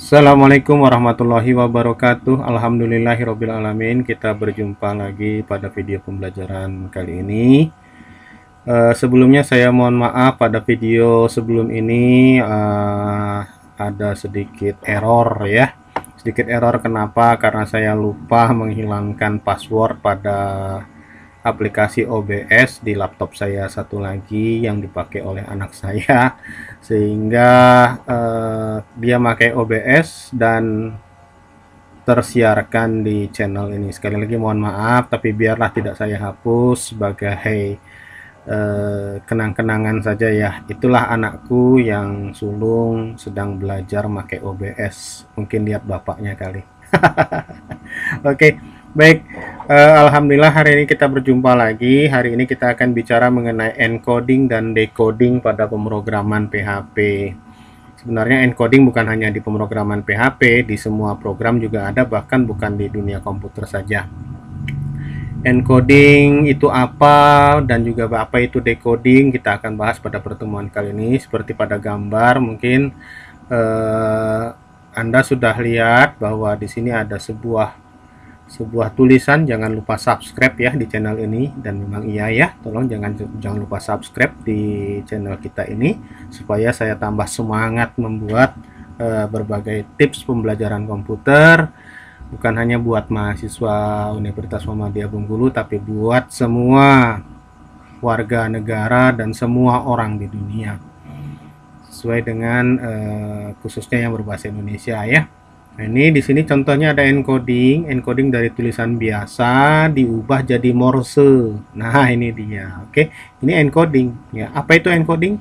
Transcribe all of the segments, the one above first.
Assalamualaikum warahmatullahi wabarakatuh. Alhamdulillahirabbil alamin. Kita berjumpa lagi pada video pembelajaran kali ini. Sebelumnya saya mohon maaf, pada video sebelum ini ada sedikit error ya. Sedikit error kenapa? Karena saya lupa menghilangkan password pada aplikasi OBS di laptop saya satu lagi yang dipakai oleh anak saya, sehingga dia pakai OBS dan tersiarkan di channel ini. Sekali lagi mohon maaf, tapi biarlah tidak saya hapus sebagai kenang-kenangan saja ya. Itulah anakku yang sulung sedang belajar pakai OBS. Mungkin lihat bapaknya kali. Oke, baik. Alhamdulillah hari ini kita berjumpa lagi. Hari ini kita akan bicara mengenai encoding dan decoding pada pemrograman PHP. Sebenarnya encoding bukan hanya di pemrograman PHP, di semua program juga ada, bahkan bukan di dunia komputer saja. Encoding itu apa dan juga apa itu decoding kita akan bahas pada pertemuan kali ini. Seperti pada gambar mungkin Anda sudah lihat bahwa di sini ada sebuah tulisan, jangan lupa subscribe ya di channel ini, dan memang iya ya, tolong jangan lupa subscribe di channel kita ini supaya saya tambah semangat membuat berbagai tips pembelajaran komputer, bukan hanya buat mahasiswa Universitas Muhammadiyah Bengkulu, tapi buat semua warga negara dan semua orang di dunia, sesuai dengan khususnya yang berbahasa Indonesia ya. Nah, ini di sini contohnya ada encoding dari tulisan biasa diubah jadi Morse. Nah, ini dia. Oke, ini encoding ya. Apa itu encoding?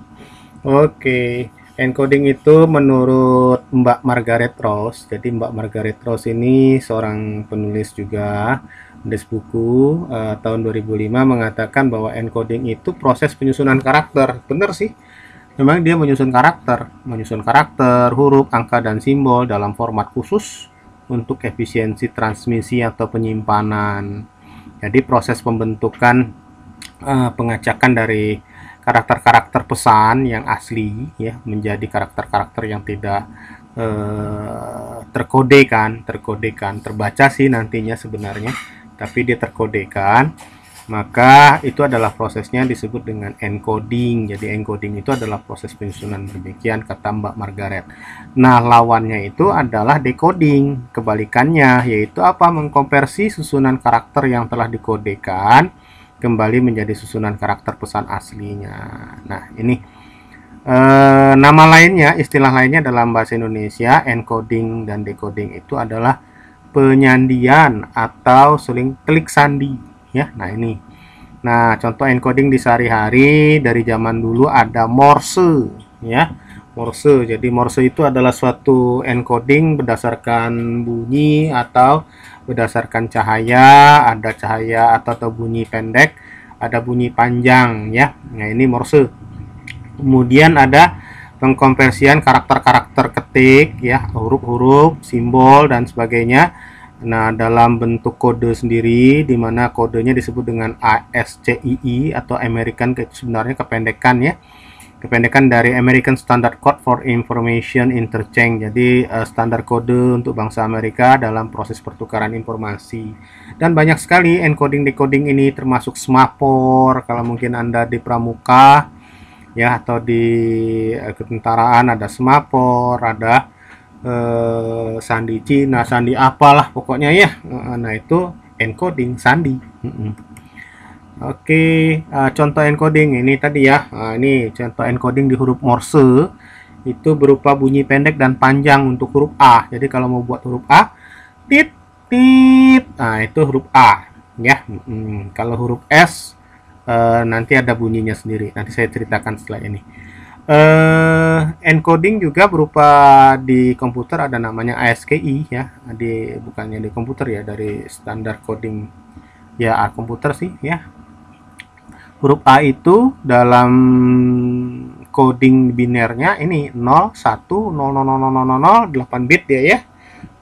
Oke, encoding itu menurut Mbak Margaret Ross. Jadi Mbak Margaret Ross ini seorang penulis juga, penulis buku tahun 2005 mengatakan bahwa encoding itu proses penyusunan karakter. Benar sih. Memang dia menyusun karakter, huruf, angka, dan simbol dalam format khusus untuk efisiensi transmisi atau penyimpanan. Jadi proses pembentukan pengacakan dari karakter-karakter pesan yang asli ya menjadi karakter-karakter yang tidak terkodekan, terbaca sih nantinya sebenarnya, tapi dia terkodekan. Maka itu adalah prosesnya disebut dengan encoding. Jadi encoding itu adalah proses penyusunan, demikian kata Mbak Margaret. Nah, lawannya itu adalah decoding, kebalikannya, yaitu apa? Mengkonversi susunan karakter yang telah dikodekan kembali menjadi susunan karakter pesan aslinya. Nah, ini nama lainnya, istilah lainnya dalam bahasa Indonesia, encoding dan decoding itu adalah penyandian atau seling klik sandi ya. Nah, ini. Nah, contoh encoding di sehari-hari dari zaman dulu ada Morse ya. Morse. Jadi Morse itu adalah suatu encoding berdasarkan bunyi atau berdasarkan cahaya, ada cahaya atau bunyi pendek, ada bunyi panjang ya. Nah, ini Morse. Kemudian ada pengkonversian karakter-karakter ketik ya, huruf-huruf, simbol dan sebagainya. Nah, dalam bentuk kode sendiri, di mana kodenya disebut dengan ASCII atau American, sebenarnya kependekan ya. Kependekan dari American Standard Code for Information Interchange. Jadi standar kode untuk bangsa Amerika dalam proses pertukaran informasi. Dan banyak sekali encoding decoding ini, termasuk semapor. Kalau mungkin Anda di pramuka ya atau di ketentaraan ada semapor, ada sandi Cina, sandi apalah pokoknya ya. Nah, itu encoding sandi. Oke, contoh encoding ini tadi ya. Ini contoh encoding di huruf Morse, itu berupa bunyi pendek dan panjang untuk huruf A. Jadi kalau mau buat huruf A, tit tit, nah itu huruf A ya. Kalau huruf S nanti ada bunyinya sendiri, nanti saya ceritakan setelah ini. Encoding juga berupa di komputer ada namanya ASCII ya, bukannya di komputer ya, dari standar coding ya komputer sih ya. Huruf A itu dalam coding binernya ini 0 1 0 0 0 0 0 8 bit dia ya,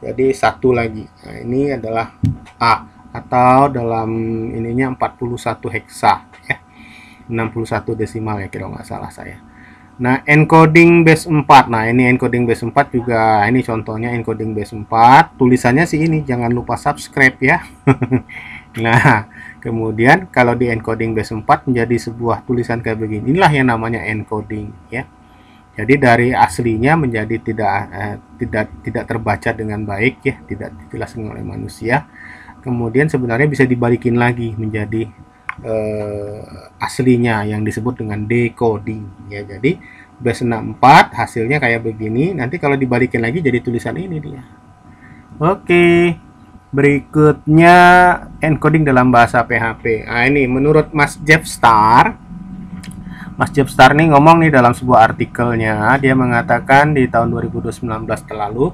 jadi satu lagi. Nah, ini adalah A, atau dalam ininya 41 heksa ya, 61 desimal ya kalau nggak salah saya. Nah, encoding base 4. Nah, ini encoding base 4 juga. Ini contohnya encoding base 4. Tulisannya sih ini, jangan lupa subscribe ya. Nah, kemudian kalau di encoding base 4 menjadi sebuah tulisan kayak begini. Inilah yang namanya encoding ya. Jadi dari aslinya menjadi tidak terbaca dengan baik ya, tidak dijelaskan oleh manusia. Kemudian sebenarnya bisa dibalikin lagi menjadi aslinya yang disebut dengan decoding ya. Jadi base 64 hasilnya kayak begini, nanti kalau dibalikin lagi jadi tulisan ini dia. Oke, berikutnya encoding dalam bahasa PHP. Nah, ini menurut Mas Jeff Star nih ngomong nih dalam sebuah artikelnya, dia mengatakan di tahun 2019 terlalu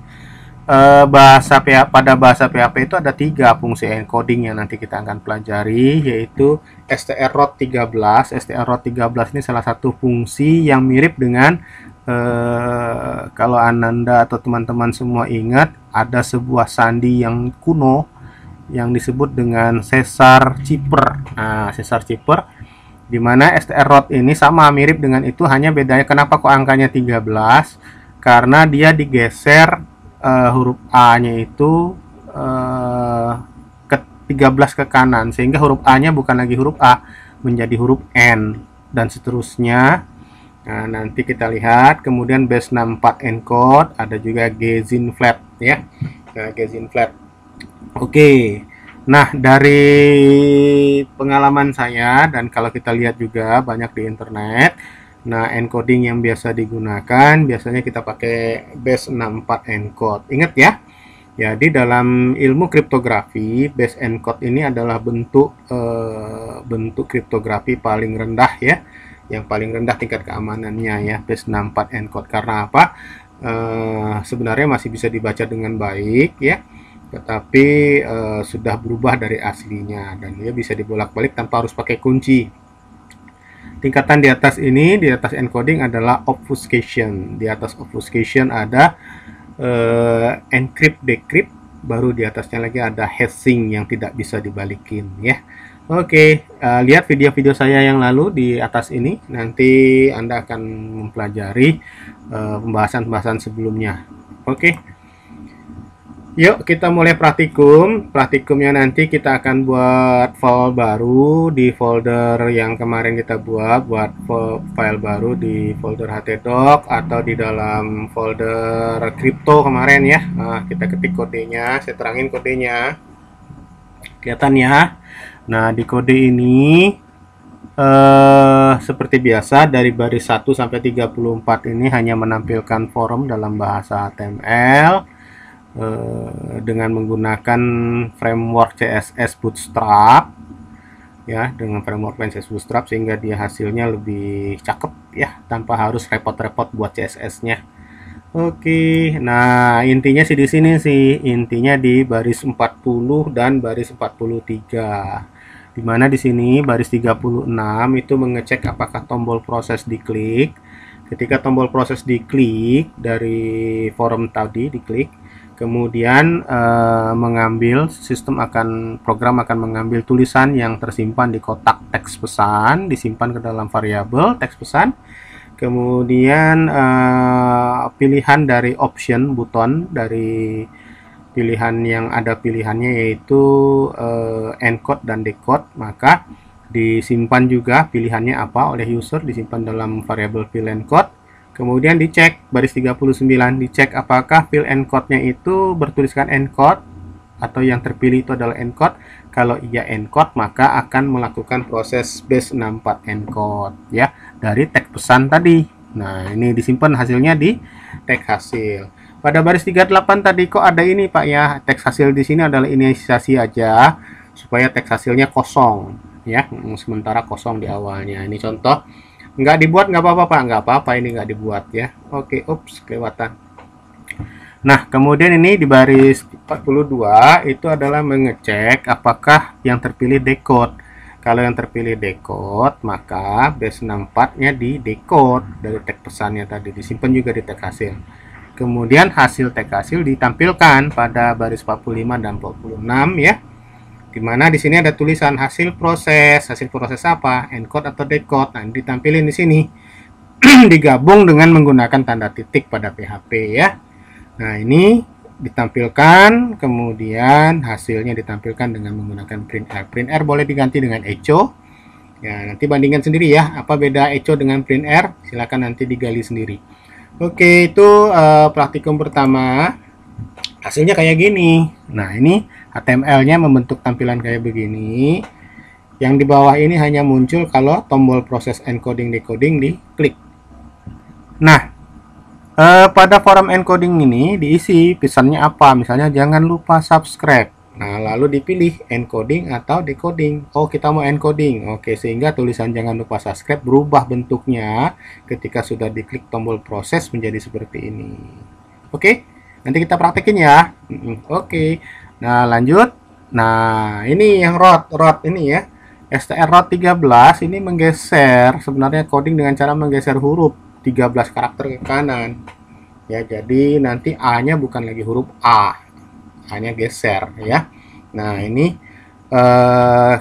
pada bahasa PHP itu ada 3 fungsi encoding yang nanti kita akan pelajari, yaitu strrot13. strrot13 ini salah satu fungsi yang mirip dengan kalau Ananda atau teman-teman semua ingat, ada sebuah sandi yang kuno yang disebut dengan sesar Cipper. Nah, sesar Cipper di mana strrot ini sama mirip dengan itu, hanya bedanya kenapa kok angkanya 13? Karena dia digeser huruf A-nya itu ke 13 ke kanan, sehingga huruf A-nya bukan lagi huruf A, menjadi huruf N, dan seterusnya. Nah, nanti kita lihat. Kemudian base 64 encode, ada juga Gezin flat ya. Nah, Gezin flat. Oke. Nah, dari pengalaman saya, dan kalau kita lihat juga banyak di internet, nah, encoding yang biasa digunakan, biasanya kita pakai base 64 encode. Ingat ya, jadi dalam ilmu kriptografi, base encode ini adalah bentuk kriptografi paling rendah ya, yang paling rendah tingkat keamanannya ya, base 64 encode. Karena apa? Sebenarnya masih bisa dibaca dengan baik ya, tetapi sudah berubah dari aslinya, dan dia bisa dibolak-balik tanpa harus pakai kunci. Tingkatan di atas ini, di atas encoding adalah obfuscation. Di atas obfuscation ada encrypt decrypt, baru di atasnya lagi ada hashing yang tidak bisa dibalikin ya. Oke, lihat video-video saya yang lalu di atas ini, nanti Anda akan mempelajari pembahasan-pembahasan sebelumnya. Oke. Yuk kita mulai praktikum. Praktikumnya nanti kita akan buat file baru di folder yang kemarin kita buat file baru di folder htdoc atau di dalam folder crypto kemarin ya. Nah, kita ketik kodenya, saya terangin kodenya. Kelihatan ya. Nah, di kode ini seperti biasa dari baris 1 sampai 34 ini hanya menampilkan form dalam bahasa HTML. Dengan menggunakan framework CSS Bootstrap ya, dengan framework CSS Bootstrap, sehingga dia hasilnya lebih cakep ya, tanpa harus repot-repot buat CSS-nya. Oke, nah intinya sih di sini sih, intinya di baris 40 dan baris 43. Dimana di sini baris 36 itu mengecek apakah tombol proses diklik. Ketika tombol proses diklik dari form tadi diklik, kemudian program akan mengambil tulisan yang tersimpan di kotak teks pesan, disimpan ke dalam variabel teks pesan. Kemudian pilihan dari option button dari pilihan yang ada pilihannya yaitu encode dan decode, maka disimpan juga pilihannya apa oleh user, disimpan dalam variabel fill encode. Kemudian dicek baris 39, dicek apakah fill encode-nya itu bertuliskan encode atau yang terpilih itu adalah encode. Kalau iya encode, maka akan melakukan proses base 64 encode ya dari teks pesan tadi. Nah, ini disimpan hasilnya di teks hasil. Pada baris 38 tadi kok ada ini Pak ya, teks hasil di sini adalah inisiasi aja supaya teks hasilnya kosong ya, sementara kosong di awalnya. Ini contoh. Nggak dibuat nggak apa-apa Pak, nggak apa-apa ini nggak dibuat ya. Oke, ups, kelewatan. Nah, kemudian ini di baris 42 itu adalah mengecek apakah yang terpilih decode. Kalau yang terpilih decode, maka base 64-nya di decode dari teks pesannya tadi, disimpan juga di teks hasil. Kemudian hasil teks hasil ditampilkan pada baris 45 dan 46 ya. Dimana di sini ada tulisan hasil proses apa, encode atau decode. Nah, ditampilin di sini. digabung dengan menggunakan tanda titik pada PHP ya. Nah, ini ditampilkan, kemudian hasilnya ditampilkan dengan menggunakan printr. Printr boleh diganti dengan echo. Ya, nanti bandingkan sendiri ya, apa beda echo dengan printr, silakan nanti digali sendiri. Oke, itu praktikum pertama. Hasilnya kayak gini. Nah, ini HTML-nya membentuk tampilan kayak begini. Yang di bawah ini hanya muncul kalau tombol proses encoding decoding diklik. Nah, pada forum encoding ini diisi pesannya apa? Misalnya jangan lupa subscribe. Nah, lalu dipilih encoding atau decoding. Oh, kita mau encoding. Oke, sehingga tulisan jangan lupa subscribe berubah bentuknya ketika sudah diklik tombol proses menjadi seperti ini. Oke, nanti kita praktekin ya. Oke. Nah, lanjut. Nah, ini yang rot ini ya. strrot 13 ini menggeser sebenarnya coding dengan cara menggeser huruf 13 karakter ke kanan. Ya, jadi nanti A-nya bukan lagi huruf A. hanya geser ya. Nah, ini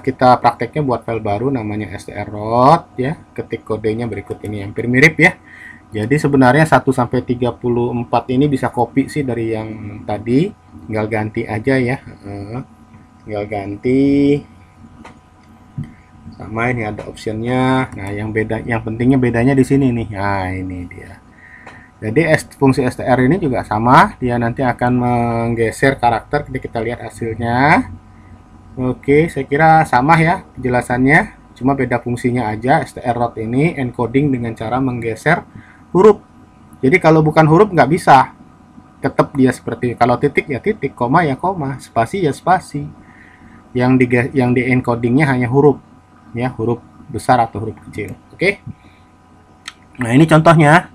kita prakteknya buat file baru namanya strrot ya. Ketik kodenya berikut ini, hampir mirip ya. Jadi sebenarnya 1 sampai 34 ini bisa copy sih dari yang tadi, tinggal ganti aja ya. Tinggal ganti. Sama ini ada optionnya. Nah, yang pentingnya bedanya di sini nih. Nah, ini dia. Jadi fungsi str ini juga sama, dia nanti akan menggeser karakter. Kita lihat hasilnya. Oke, saya kira sama ya penjelasannya, cuma beda fungsinya aja. strrot ini encoding dengan cara menggeser huruf. Jadi kalau bukan huruf nggak bisa, tetap dia seperti kalau titik ya titik, koma ya koma, spasi ya spasi. Yang di encodingnya hanya huruf ya, huruf besar atau huruf kecil. Oke. Nah, ini contohnya.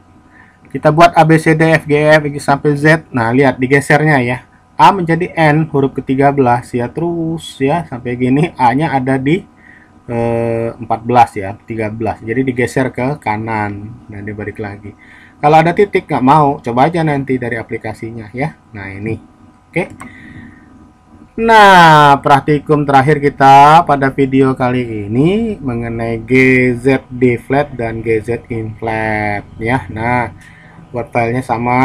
Kita buat A, B, C, D, F, G, F, sampai Z. Nah, lihat digesernya ya. A menjadi N, huruf ke-13 ya. Terus ya, sampai gini A-nya ada di 14 ya, 13. Jadi digeser ke kanan. Nah, dibalik lagi. Kalau ada titik nggak mau, coba aja nanti dari aplikasinya ya. Nah, ini. Oke. Nah, praktikum terakhir kita pada video kali ini mengenai GZ deflat dan GZ inflat ya. Nah, buat filenya sama,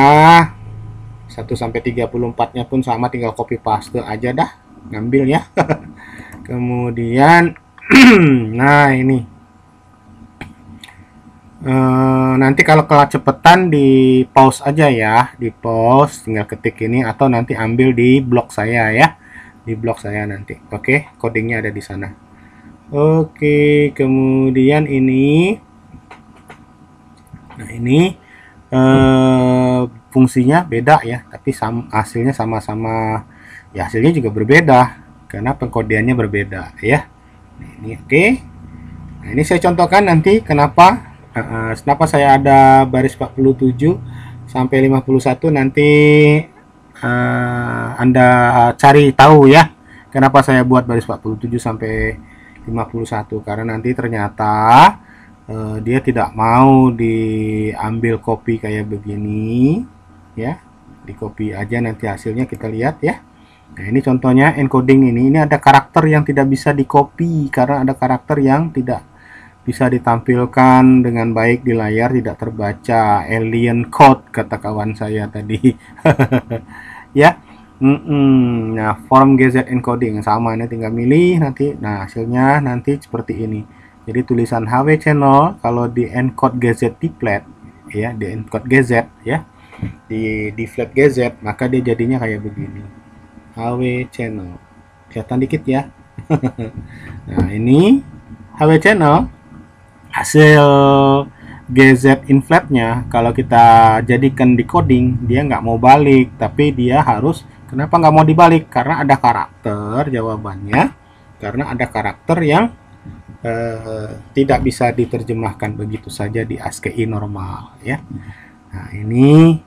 1 sampai 34-nya pun sama, tinggal copy paste aja dah, ngambil ya. Kemudian nah, ini nanti kalau kecepetan di pause aja ya, di pause tinggal ketik ini, atau nanti ambil di blog saya ya, di blog saya nanti. Oke, codingnya ada di sana. Oke, kemudian ini, nah ini fungsinya beda ya, tapi hasilnya sama-sama ya, hasilnya juga berbeda karena pengkodeannya berbeda ya. Ini oke. Nah, ini saya contohkan nanti kenapa saya ada baris 47 sampai 51, nanti Anda cari tahu ya kenapa saya buat baris 47 sampai 51, karena nanti ternyata dia tidak mau diambil copy kayak begini ya, di copy aja, nanti hasilnya kita lihat ya. Nah, ini contohnya encoding ini ada karakter yang tidak bisa di copy karena ada karakter yang tidak bisa ditampilkan dengan baik di layar, tidak terbaca, alien code kata kawan saya tadi. Ya. Nah, form GZ encoding sama, ini tinggal milih nanti. Nah, hasilnya nanti seperti ini. Jadi tulisan HW channel kalau di encode GZ deflat ya, di encode GZ ya, di deflat GZ, maka dia jadinya kayak begini. HW channel. Kelihatan dikit ya. Nah, ini HW channel. Hasil GZ inflatnya kalau kita jadikan decoding, dia nggak mau balik, tapi dia harus, kenapa nggak mau dibalik? Karena ada karakter, jawabannya karena ada karakter yang tidak bisa diterjemahkan begitu saja di ASCII normal ya. Nah, ini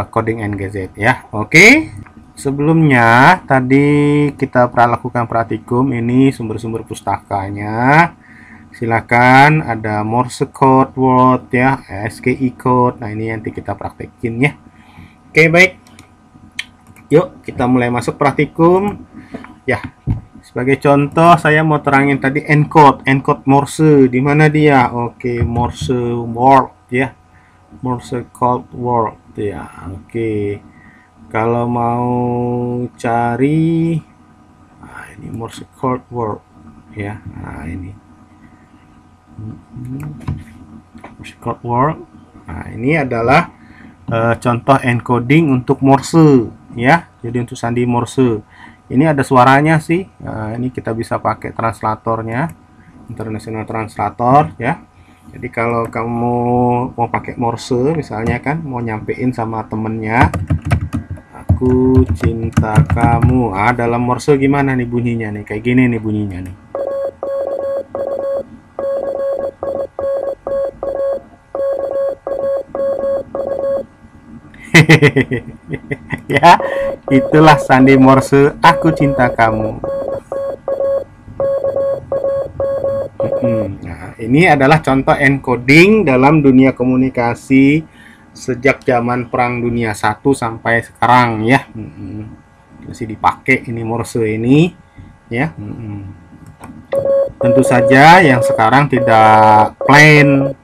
coding NGZ ya. Oke. Sebelumnya tadi kita pernah lakukan praktikum, ini sumber-sumber pustakanya. Silakan, ada Morse code, Word ya, ASCII code. Nah, ini nanti kita praktekin ya. Oke, baik. Yuk, kita mulai masuk praktikum. Ya, Sebagai contoh, saya mau terangin tadi encode Morse. Di mana dia? Oke, Morse word ya. Morse code word ya. Oke. Kalau mau cari, nah ini Morse code word ya. Nah ini Morse code word. Nah ini adalah contoh encoding untuk Morse ya. Jadi untuk sandi Morse. Ini ada suaranya sih. Nah, ini kita bisa pakai translatornya, International Translator ya. Jadi kalau kamu mau pakai Morse misalnya kan, mau nyampein sama temennya, aku cinta kamu. Ah, dalam Morse gimana nih bunyinya nih? Kayak gini nih bunyinya nih. Ya, itulah sandi Morse, aku cinta kamu. Nah, ini adalah contoh encoding dalam dunia komunikasi sejak zaman Perang Dunia I sampai sekarang ya. Masih dipakai ini Morse ini ya. Tentu saja yang sekarang tidak plain,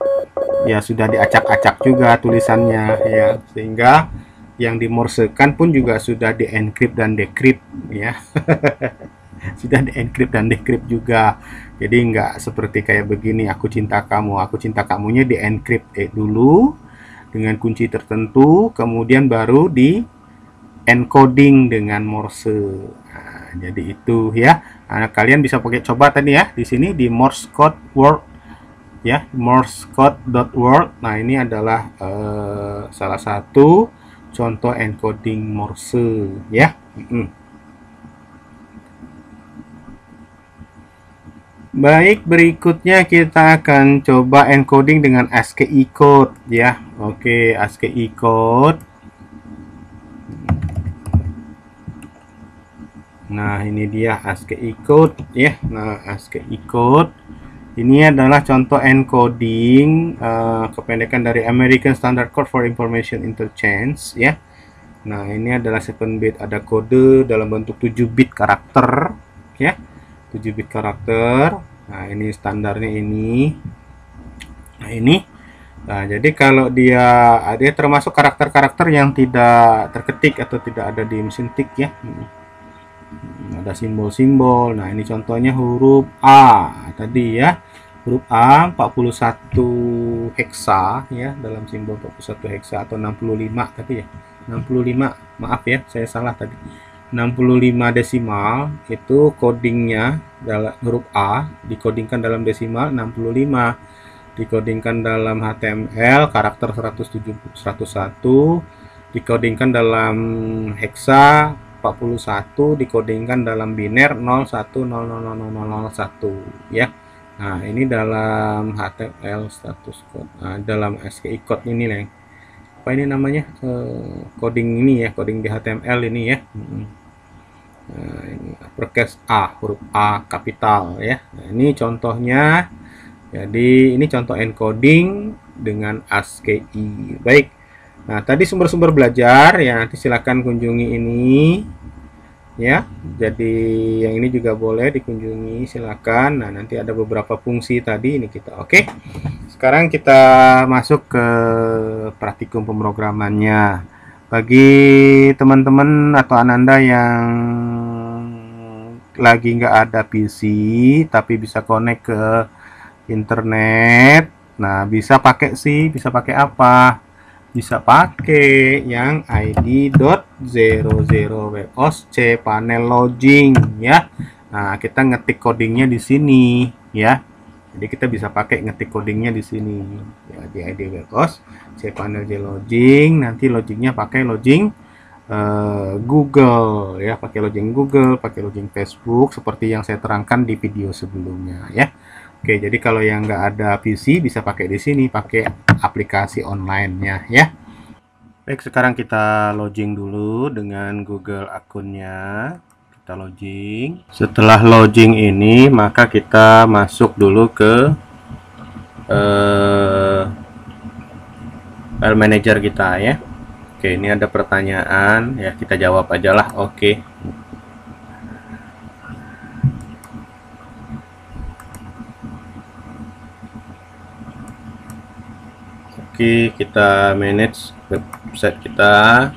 ya sudah diacak-acak juga tulisannya ya, sehingga yang dimorsekan pun juga sudah dienkrip dan dekrypt ya. Sudah dienkrip dan dekrypt juga. Jadi nggak seperti kayak begini, aku cinta kamu. Aku cinta kamunya dienkrip dulu dengan kunci tertentu, kemudian baru di encoding dengan Morse. Nah, jadi itu ya. Nah, kalian bisa pakai coba tadi ya di sini di Morse code word ya, morsecode.word. Nah, ini adalah salah satu contoh encoding Morse ya. Baik, berikutnya kita akan coba encoding dengan ASCII code ya. Oke, ASCII code. Nah, ini dia ASCII code ya. Nah, ASCII code ini adalah contoh encoding, kependekan dari American Standard Code for Information Interchange ya. Nah, ini adalah 7-bit, ada kode dalam bentuk 7-bit karakter ya. 7-bit karakter. Nah, ini standarnya ini. Nah, ini. Nah, jadi kalau dia termasuk karakter-karakter yang tidak terketik atau tidak ada di mesin tik ya. Ada simbol-simbol. Nah, ini contohnya huruf A tadi ya. Huruf A 41 heksa ya, dalam simbol 41 heksa atau 65 tadi ya. 65, maaf ya, saya salah tadi. 65 desimal itu codingnya dalam huruf A, dikodingkan dalam desimal 65, dikodingkan dalam HTML karakter 101, dikodingkan dalam heksa 41, dikodingkan dalam biner 01000001 ya. Nah, ini dalam HTML status code. Nah, dalam ASCII code ini nih. Apa ini namanya? Coding ini ya, coding di HTML ini ya. Nah, ini uppercase A, huruf A kapital ya. Nah, ini contohnya. Jadi, ini contoh encoding dengan ASCII. Baik. Nah, tadi sumber-sumber belajar ya, nanti silakan kunjungi ini ya. Jadi yang ini juga boleh dikunjungi, silakan. Nah, nanti ada beberapa fungsi tadi ini kita. Oke. Sekarang kita masuk ke praktikum pemrogramannya. Bagi teman-teman atau Ananda yang lagi nggak ada PC tapi bisa connect ke internet, nah bisa pakai bisa pakai apa? Bisa pakai yang id.00webOS cpanel login ya. Nah, kita ngetik codingnya di sini ya. Jadi kita bisa pakai ngetik codingnya di sini ya, di id webOS cpanel login. Nanti logingnya pakai login Google ya, pakai login Google, pakai login Facebook seperti yang saya terangkan di video sebelumnya ya. Oke, jadi kalau yang nggak ada PC bisa pakai di sini, pakai aplikasi online-nya ya. Baik, sekarang kita login dulu dengan Google akunnya. Kita login. Setelah login ini, maka kita masuk dulu ke file manager kita ya. Oke, ini ada pertanyaan ya, kita jawab aja lah. Oke. Oke, kita manage website kita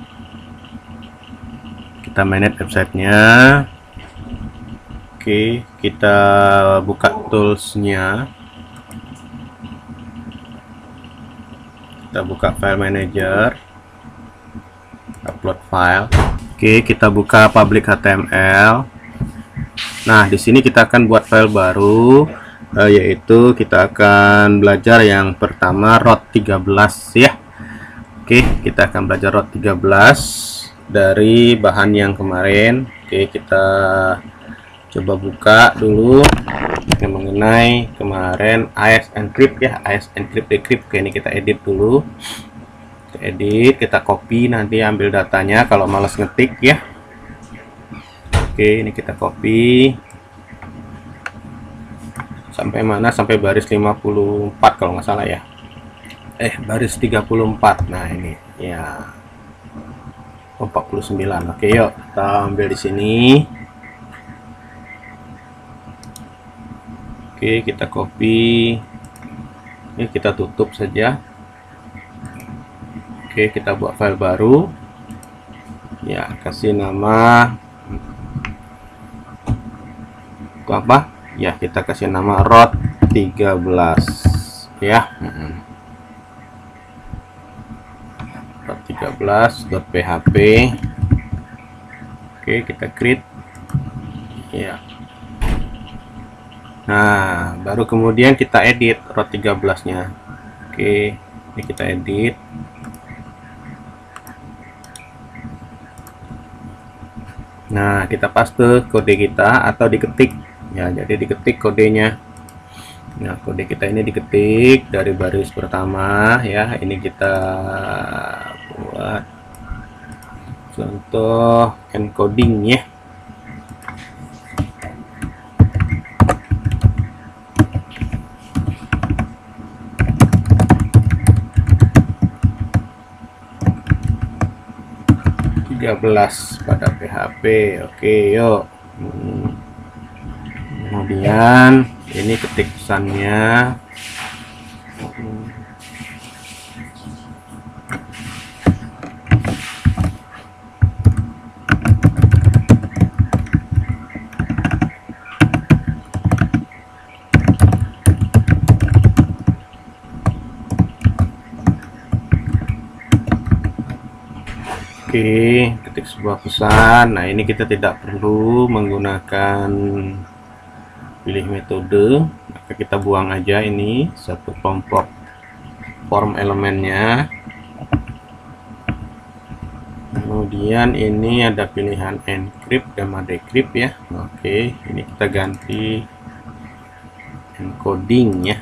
manage websitenya. Oke, kita buka toolsnya, kita buka file manager, upload file. Oke, kita buka public HTML. Nah, di sini kita akan buat file baru, yaitu kita akan belajar yang pertama root 13 ya. Oke, kita akan belajar root 13 dari bahan yang kemarin. Oke, kita coba buka dulu yang mengenai kemarin AES encrypt ya, AES encrypt decrypt. Oke, ini kita edit dulu. Kita edit, kita copy, nanti ambil datanya kalau males ngetik ya. Oke, ini kita copy sampai mana? Sampai baris 54 kalau nggak salah ya. Baris 34. Nah, ini ya. 49. Oke, yuk kita ambil di sini. Oke, kita copy. Ini kita tutup saja. Oke, kita buat file baru. Ya, kasih nama itu apa? Ya, kita kasih nama root 13 ya. Root 13.php. Oke, kita create ya. Nah, baru kemudian kita edit root 13 nya. Oke, ini kita edit. Nah, kita paste kode kita atau diketik ya, jadi diketik kodenya. Nah, kode kita ini diketik dari baris pertama ya. Ini kita buat contoh encoding ya. pada PHP. Oke, yuk. Kemudian ini ketik pesannya. Oke, ketik sebuah pesan. Nah, ini kita tidak perlu menggunakan pilih metode, maka kita buang aja ini satu kelompok form elemennya. Kemudian ini ada pilihan encrypt dan decrypt ya. Oke, ini kita ganti encoding ya.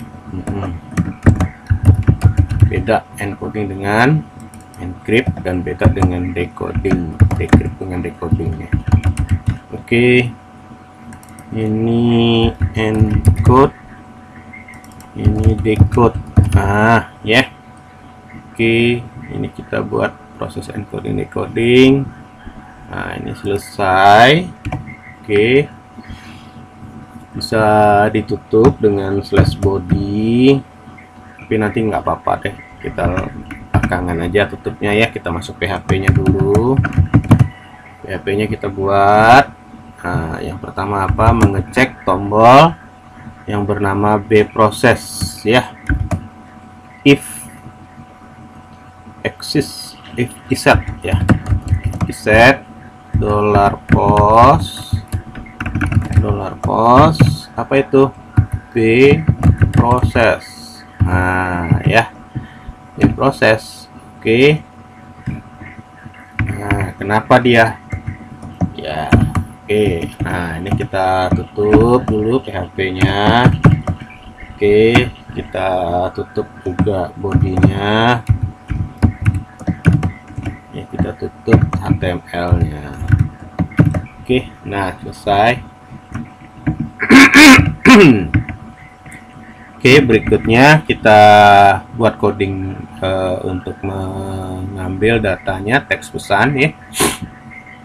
Beda encoding dengan encrypt dan beda dengan decoding, decrypt dengan decodingnya. Oke, ini encode, ini decode. Nah ya. Oke, ini kita buat proses encoding decoding. Nah, ini selesai. Oke, bisa ditutup dengan slash body, tapi nanti nggak apa-apa deh, kita belakangan aja tutupnya ya. Kita masuk PHP nya dulu. PHP nya kita buat. Nah, yang pertama apa? Mengecek tombol yang bernama bprocess ya. If exists, if iset ya. Iset $post apa itu? bprocess. Nah ya, bprocess. Oke. Nah, kenapa dia ya? Oke, nah ini kita tutup dulu PHP-nya. Oke, kita tutup juga bodinya. Ya, kita tutup HTML-nya. Oke, nah selesai. Oke, berikutnya kita buat coding untuk mengambil datanya teks pesan ya.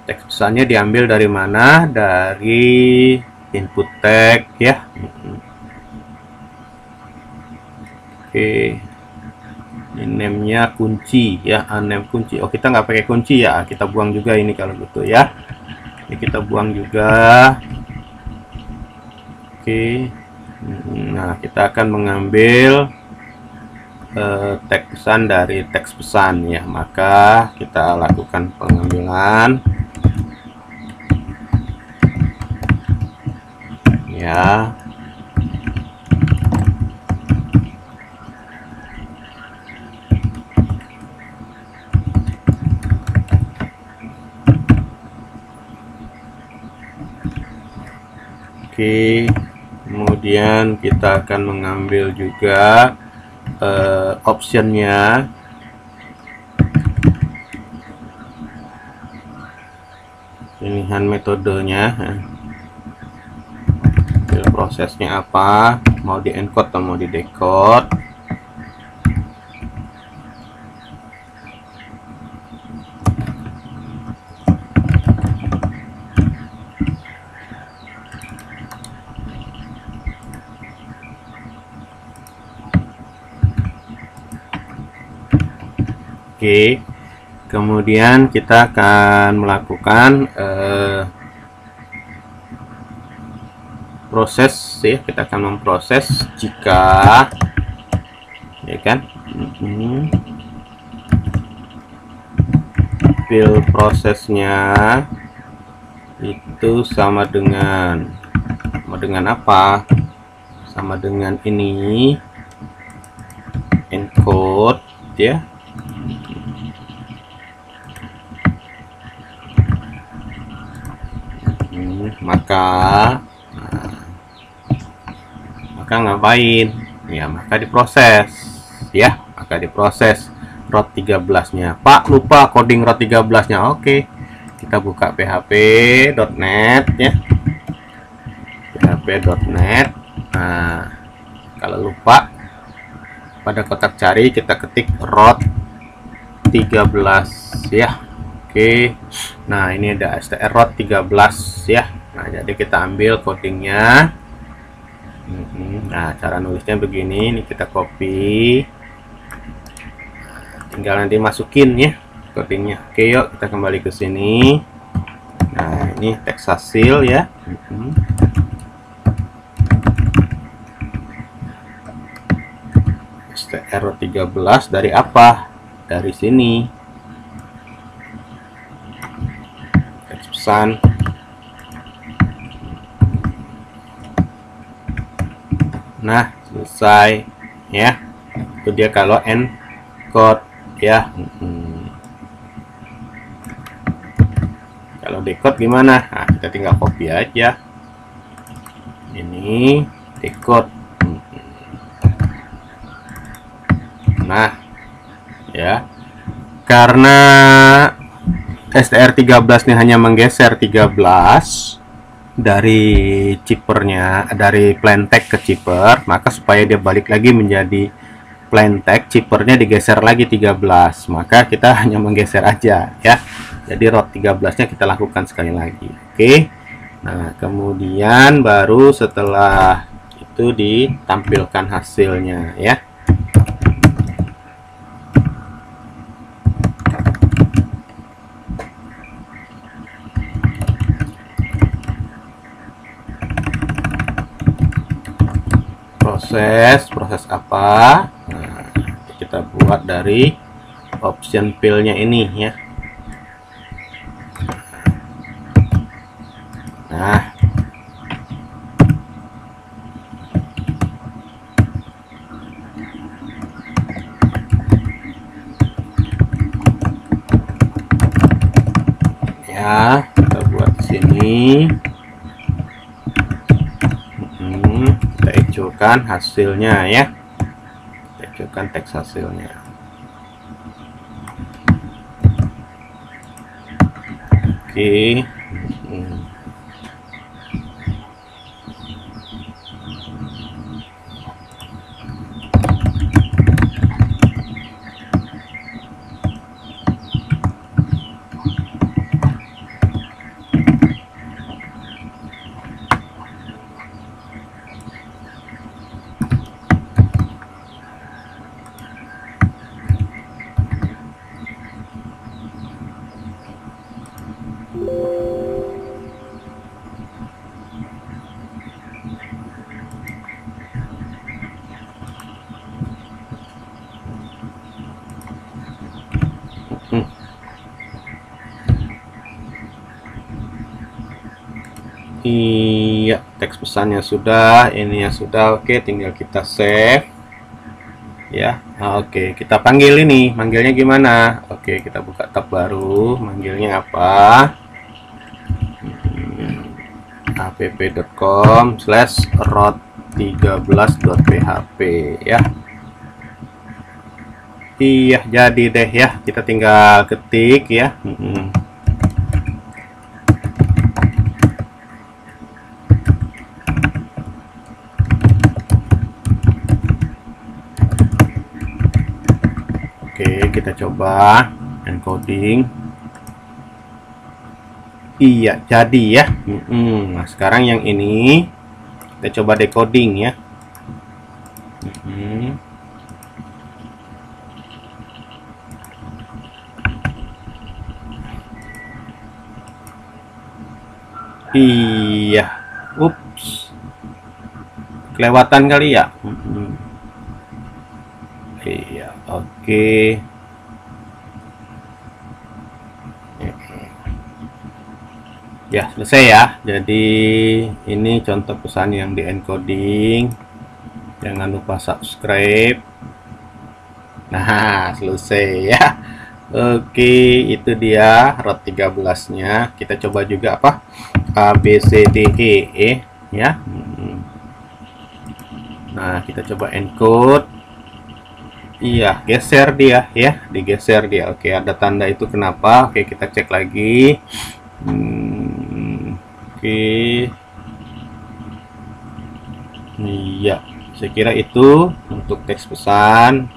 Teks pesannya diambil dari mana? Dari input tag ya. Oke. Ini name-nya kunci ya, name kunci. Oh, kita nggak pakai kunci ya, kita buang juga ini kalau gitu ya. Ini kita buang juga. Oke. Nah, kita akan mengambil teks pesan dari teks pesan ya, maka kita lakukan pengambilan ya. Oke, kemudian kita akan mengambil juga optionnya. Pilihan metodenya, prosesnya apa, mau di encode atau mau di decode. Oke, kemudian kita akan melakukan proses ya, kita akan memproses jika ya kan build prosesnya itu sama dengan apa, sama dengan ini encode ya. Maka ngapain ya, maka diproses ya, maka diproses ROT 13-nya. Pak, lupa coding ROT 13-nya. Oke, kita buka php.net ya, php.net. Nah, kalau lupa, pada kotak cari kita ketik ROT 13 ya. Oke, nah ini ada str ROT 13 ya. Nah, jadi kita ambil codingnya. Nah, cara nulisnya begini. Ini kita copy, tinggal nanti masukin ya codingnya. Oke, yuk kita kembali ke sini. Nah, ini teks hasil ya. str 13 dari apa? Dari sini. Teks pesan. Nah, selesai ya. Itu dia kalau encode ya. Kalau decode gimana? Nah, kita tinggal copy aja. Ini decode. Nah, ya. Karena str13 ini hanya menggeser 13 dari chippernya, dari plain text ke chipper, maka supaya dia balik lagi menjadi plain text, chippernya digeser lagi 13, maka kita hanya menggeser aja ya. Jadi ROT 13-nya kita lakukan sekali lagi. Oke. Nah, kemudian baru setelah itu ditampilkan hasilnya ya. Proses apa? Nah, kita buat dari option fill-nya ini ya. Nah, ya, kita buat di sini. Kita ecokan hasilnya ya, kita ecokan teks hasilnya. Oke. Iya, teks pesannya sudah, ini ya sudah. Oke, tinggal kita save ya. Oke, kita panggil ini, manggilnya gimana? Oke, kita buka tab baru, manggilnya apa? app.com/root13.php ya. Iya, jadi deh ya, kita tinggal ketik ya. Oke, kita coba encoding. Iya, jadi ya. Nah, sekarang yang ini kita coba decoding ya. Iya, ups, kelewatan kali ya. Iya, oke. Ya, selesai ya. Jadi ini contoh pesan yang di encoding. Jangan lupa subscribe. Nah, selesai ya. Oke, itu dia root 13-nya. Kita coba juga apa? A B C D E ya. Nah, kita coba encode. Iya, geser dia ya, digeser dia. Oke, ada tanda itu kenapa? Oke, kita cek lagi. Oke. Iya, saya kira itu untuk teks pesan.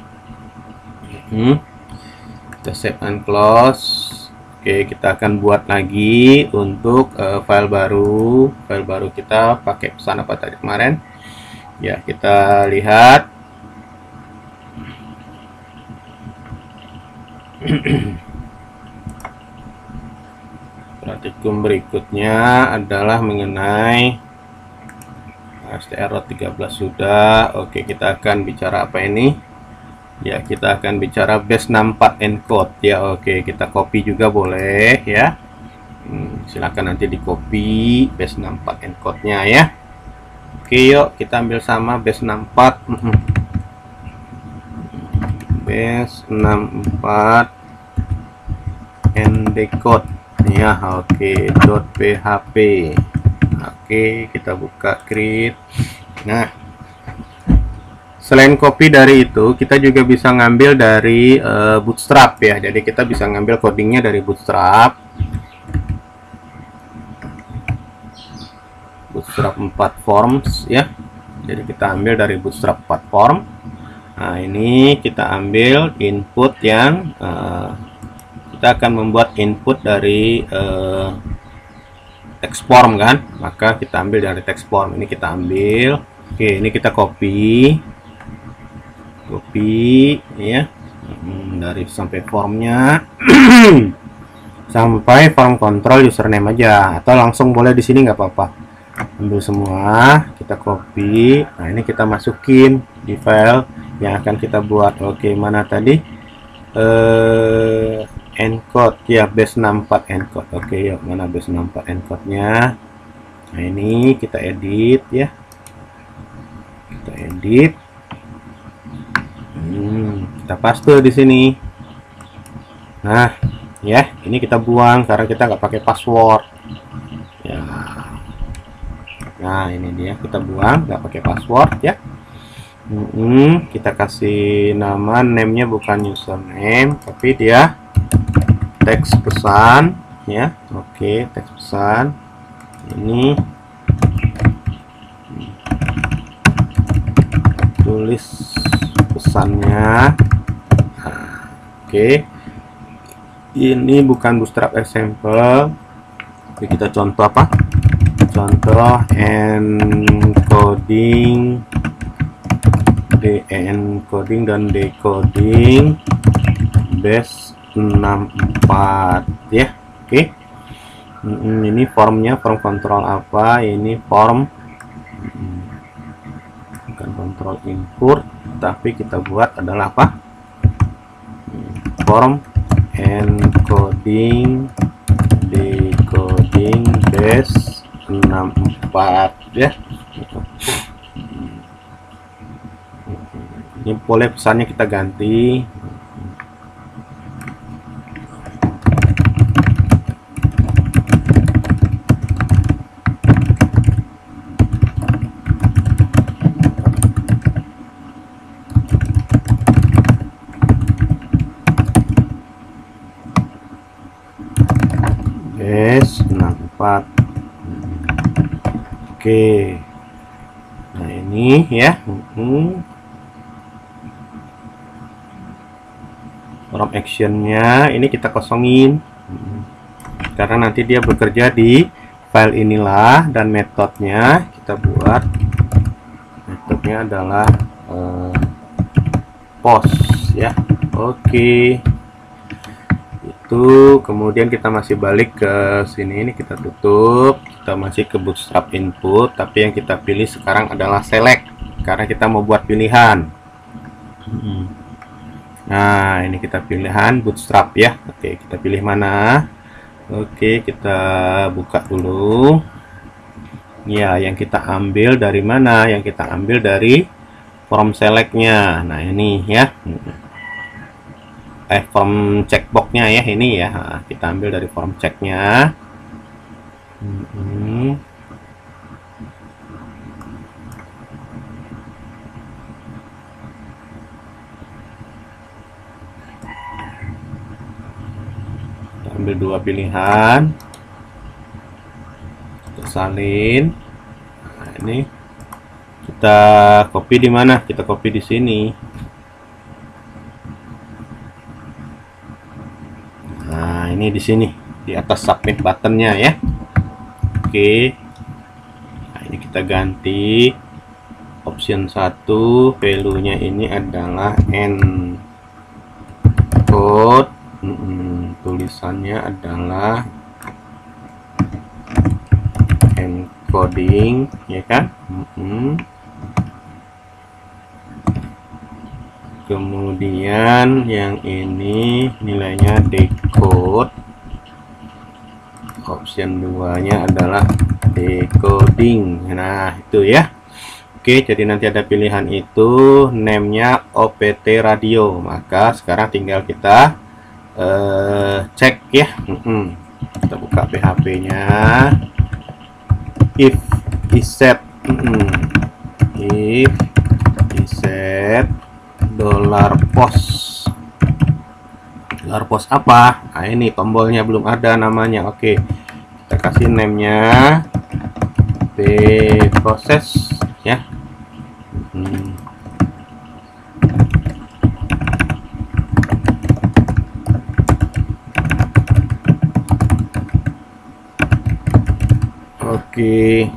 Kita save and close. Oke, kita akan buat lagi untuk file baru kita pakai pesan apa tadi kemarin ya. Kita lihat. Praktikum berikutnya adalah mengenai str13 sudah. Oke, kita akan bicara apa ini ya, kita akan bicara base64 encode ya. Oke, kita copy juga boleh ya. Silakan nanti di copy base64 encode nya ya. Oke, yuk kita ambil sama base64 base64 encode ya. Oke, .php. Oke, kita buka create. Nah, selain copy dari itu, kita juga bisa ngambil dari Bootstrap ya. Jadi kita bisa ngambil codingnya dari Bootstrap 4 forms ya. Jadi kita ambil dari Bootstrap 4 form. Nah, ini kita ambil input yang kita akan membuat input dari text form kan, maka kita ambil dari text form. Ini kita ambil. Oke, ini kita copy ya, dari sampai formnya sampai form control username aja, atau langsung boleh di sini nggak apa-apa. Ambil semua, kita copy. Nah, ini kita masukin di file yang akan kita buat. Oke, mana tadi encode ya, base64 encode. Oke, yuk, mana base64 encode nya. Nah, ini kita edit ya, kita edit. Kita paste di sini. Nah ya, ini kita buang karena kita nggak pakai password ya. Nah, ini dia, kita buang, nggak pakai password ya. Kita kasih nama, name-nya bukan username tapi dia teks pesan ya. Oke, teks pesan ini, tulis pesannya. Nah, oke, ini bukan Bootstrap example, tapi kita contoh apa, contoh encoding dan decoding base64 ya. Oke, ini formnya form control apa, ini form bukan control input, tapi kita buat adalah apa, form encoding decoding base64 64 ya. Ini boleh pesannya kita ganti. Yes, 64. Oke. Nah, ini ya. From actionnya ini kita kosongin karena nanti dia bekerja di file inilah, dan metodenya kita buat, metodenya adalah post ya. Oke, itu kemudian kita masih balik ke sini, ini kita tutup, kita masih ke bootstrap input, tapi yang kita pilih sekarang adalah select karena kita mau buat pilihan. Nah, ini kita pilihan bootstrap ya. Oke, kita pilih mana? Oke, kita buka dulu. Ya, yang kita ambil dari mana? Yang kita ambil dari form selectnya. Nah, ini ya. Form checkboxnya ya, ini ya. Nah, kita ambil dari form checknya. Ambil dua pilihan, tersalin. Nah, ini kita copy di mana? Kita copy di sini. Nah, ini di sini di atas submit buttonnya ya. Oke, nah, ini kita ganti option 1, value-nya ini adalah encode. Tulisannya adalah encoding ya kan. Kemudian yang ini nilainya decode, option 2 nya adalah decoding. Nah, itu ya. Oke, jadi nanti ada pilihan itu, name-nya OPT radio. Maka sekarang tinggal kita cek ya. Kita buka PHP-nya. If iset if iset $post. $post apa? Nah, ini tombolnya belum ada namanya. Oke, kita kasih name-nya process ya. Oke,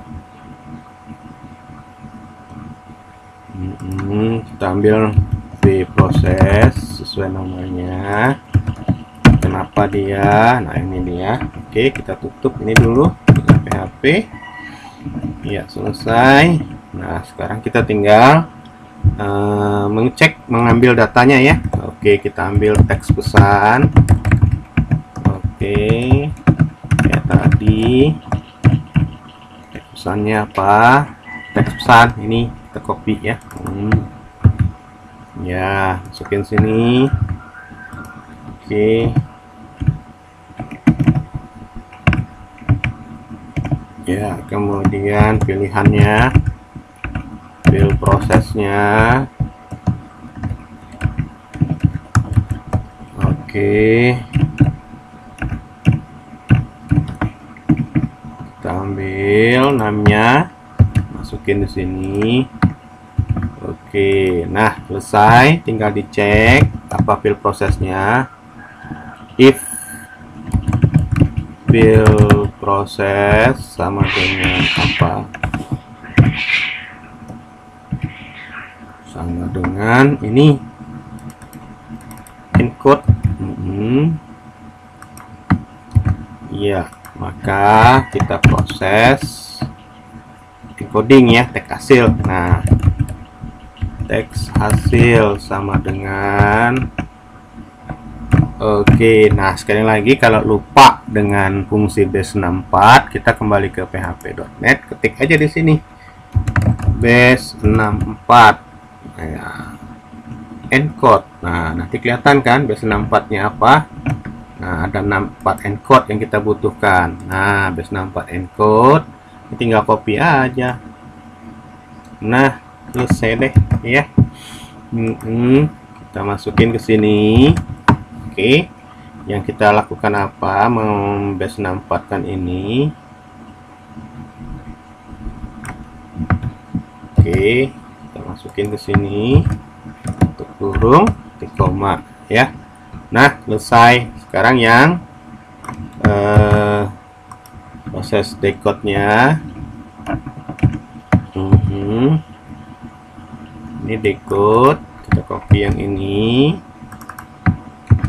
kita ambil proses sesuai namanya. Kenapa dia? Nah, ini dia. Oke, kita tutup ini dulu dengan PHP. Ya, selesai. Nah, sekarang kita tinggal mengecek, mengambil datanya ya. Oke, kita ambil teks pesan. Oke, kayak tadi. Pesannya apa? Teks pesan ini kita copy ya. Ya, masukin sini. Oke. Ya, kemudian pilihannya, build prosesnya. Oke. Kita ambil namanya, masukin di sini. Oke, nah selesai, tinggal dicek apa build prosesnya. If build proses sama dengan apa? Sama dengan ini encode. Iya, maka kita proses encoding ya, teks hasil. Nah, teks hasil sama dengan Oke, nah sekali lagi kalau lupa dengan fungsi base64, kita kembali ke php.net, ketik aja di sini base64, nah, encode. Nah, nanti kelihatan kan base64-nya apa? Nah, ada 64 encode yang kita butuhkan. Nah, base64 encode, tinggal copy aja. Nah, selesai deh ya. Kita masukin ke sini. Oke, yang kita lakukan apa? Base64 kan ini. Oke, kita masukin ke sini untuk kurung, titik koma ya. Nah, selesai. Sekarang yang proses decode-nya. Ini decode, kita copy yang ini.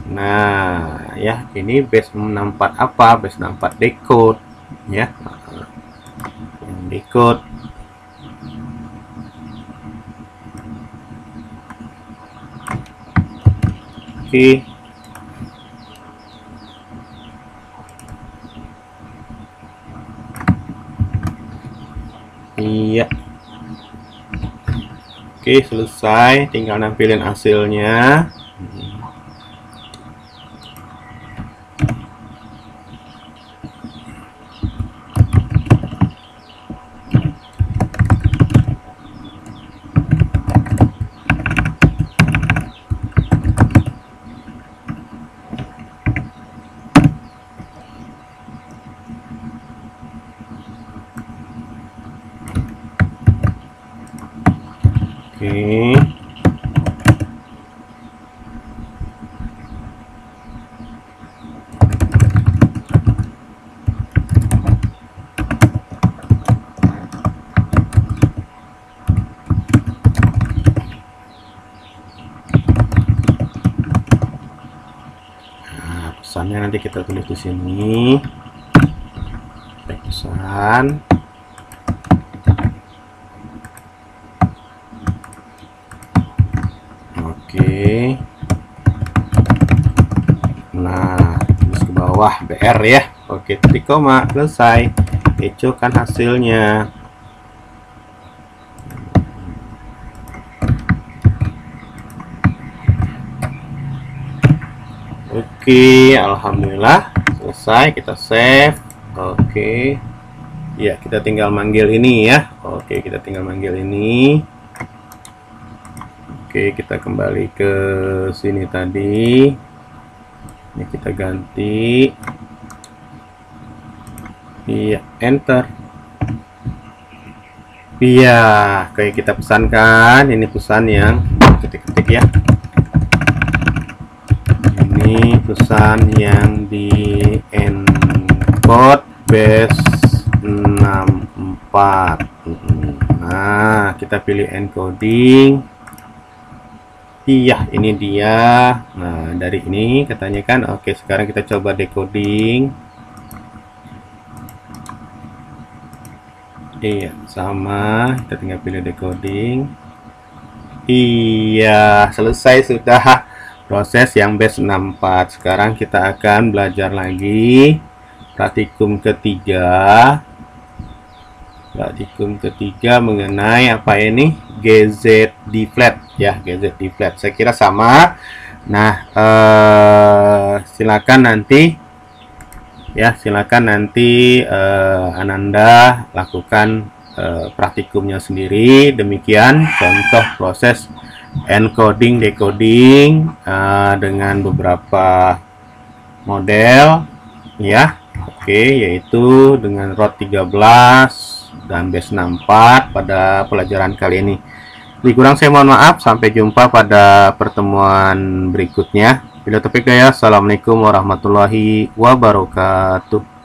Nah, ya, ini base64 apa? Base64 decode ya. Yang decode. Oke. Iya. Oke, selesai. Tinggal nampilin hasilnya. Oke. Nah, pesannya nanti kita tulis di sini. Pesan. Oke. Nah, terus ke bawah BR ya. Oke, titik koma, selesai. Ecokan hasilnya. Oke, alhamdulillah selesai. Kita save. Oke. Ya, kita tinggal manggil ini ya. Oke, kita tinggal manggil ini. Oke, kita kembali ke sini tadi. Ini kita ganti. Iya, enter. Iya, kayak kita pesankan. Ini pesan yang ketik-ketik ya. Ini pesan yang di encode base64. Nah, kita pilih encoding. Iya, ini dia. Nah, dari ini katanya kan, oke, sekarang kita coba decoding. Iya, sama. Kita tinggal pilih decoding. Iya, selesai sudah proses yang base64. Sekarang kita akan belajar lagi praktikum ketiga. Praktikum ketiga mengenai apa ini? GZD flat ya, GZD flat. Saya kira sama. Nah, silakan nanti ya, silakan nanti Ananda lakukan praktikumnya sendiri. Demikian contoh proses encoding decoding dengan beberapa model ya. Oke, yaitu dengan ROT13 dan base64 pada pelajaran kali ini. Lebih kurang saya mohon maaf. Sampai jumpa pada pertemuan berikutnya. Bila taufiq hidayah. Assalamualaikum warahmatullahi wabarakatuh.